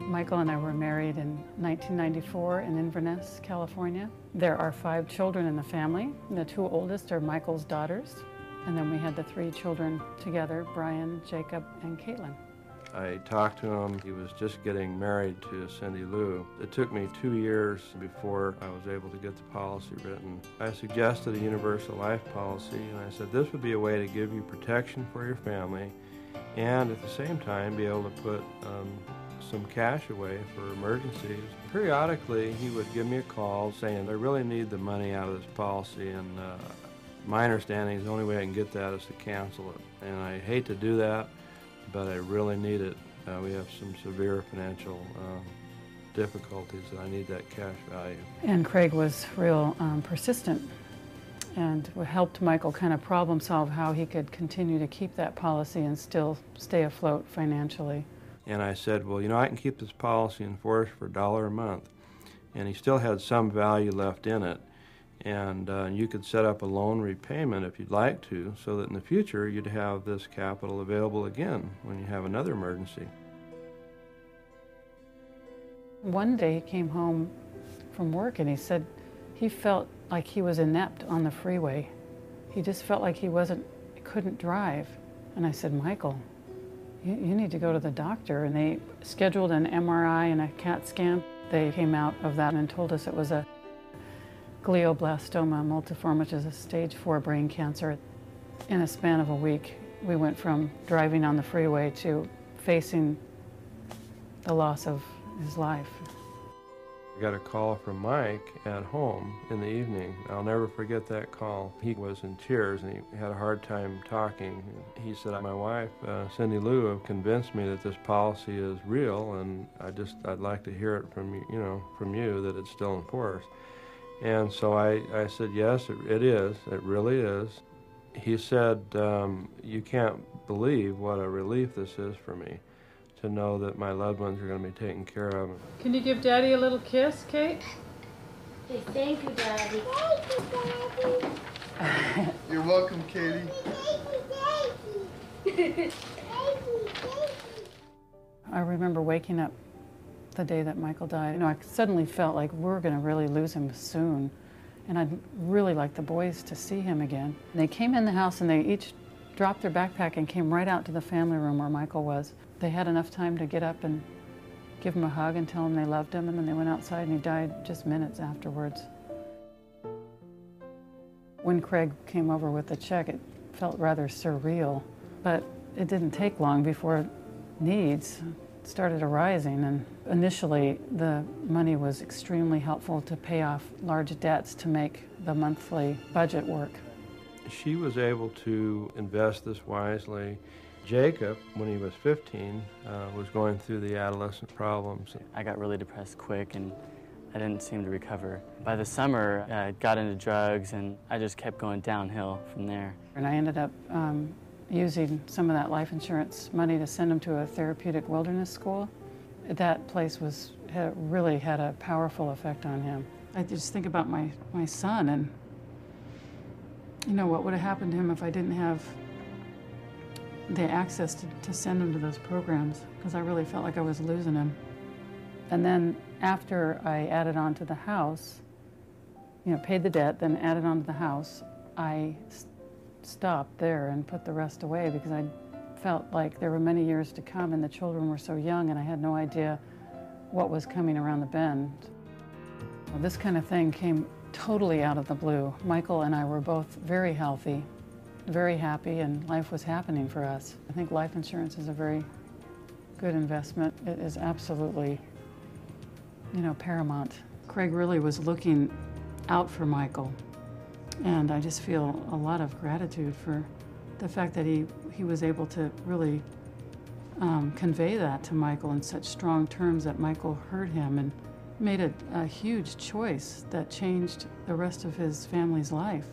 Michael and I were married in 1994 in Inverness, California. There are 5 children in the family. The 2 oldest are Michael's daughters. And then we had the 3 children together, Brian, Jacob, and Caitlin. I talked to him. He was just getting married to CindyLu. It took me 2 years before I was able to get the policy written. I suggested a universal life policy, and I said this would be a way to give you protection for your family and at the same time be able to put some cash away for emergencies. Periodically, he would give me a call saying, I really need the money out of this policy, and my understanding is the only way I can get that is to cancel it. And I hate to do that, but I really need it. We have some severe financial difficulties, and I need that cash value. And Craig was real persistent and helped Michael kind of problem solve how he could continue to keep that policy and still stay afloat financially. And I said, well, you know, I can keep this policy in force for $1 a month. And he still had some value left in it. And you could set up a loan repayment if you'd like to, so that in the future you'd have this capital available again when you have another emergency. One day he came home from work and he said he felt like he was inept on the freeway. He just felt like he couldn't drive. And I said, Michael, you need to go to the doctor. And they scheduled an MRI and a CAT scan. They came out of that and told us it was a glioblastoma multiforme, which is a stage 4 brain cancer. In a span of a week, we went from driving on the freeway to facing the loss of his life. I got a call from Mike at home in the evening. I'll never forget that call. He was in tears and he had a hard time talking. He said, my wife, CindyLu, have convinced me that this policy is real, and I'd like to hear it from you that it's still in force. And so I said, yes, it is. It really is. He said, you can't believe what a relief this is for me, to know that my loved ones are going to be taken care of. Can you give Daddy a little kiss, Kate? Hey, thank you, Daddy. Thank you, Daddy. You're welcome, Katie. Thank you. I remember waking up the day that Michael died. You know, I suddenly felt like we're going to really lose him soon. And I'd really like the boys to see him again. And they came in the house and they each dropped their backpack and came right out to the family room where Michael was. They had enough time to get up and give him a hug and tell him they loved him, and then they went outside and he died just minutes afterwards. When Craig came over with the check, it felt rather surreal, but it didn't take long before needs started arising, and initially the money was extremely helpful to pay off large debts to make the monthly budget work. She was able to invest this wisely. Jacob, when he was 15, was going through the adolescent problems. I got really depressed quick and I didn't seem to recover. By the summer, I got into drugs and I just kept going downhill from there. And I ended up using some of that life insurance money to send him to a therapeutic wilderness school. That place really had a powerful effect on him. I just think about my son and, you know, what would have happened to him if I didn't have the access to send him to those programs, because I really felt like I was losing him. And then after I added on to the house, you know, paid the debt, then added on to the house, I stopped there and put the rest away because I felt like there were many years to come and the children were so young and I had no idea what was coming around the bend. Well, this kind of thing came totally out of the blue. Michael and I were both very healthy, very happy, and life was happening for us. I think life insurance is a very good investment. It is absolutely, you know, paramount. Craig really was looking out for Michael, and I just feel a lot of gratitude for the fact that he was able to really convey that to Michael in such strong terms that Michael heard him and made a huge choice that changed the rest of his family's life.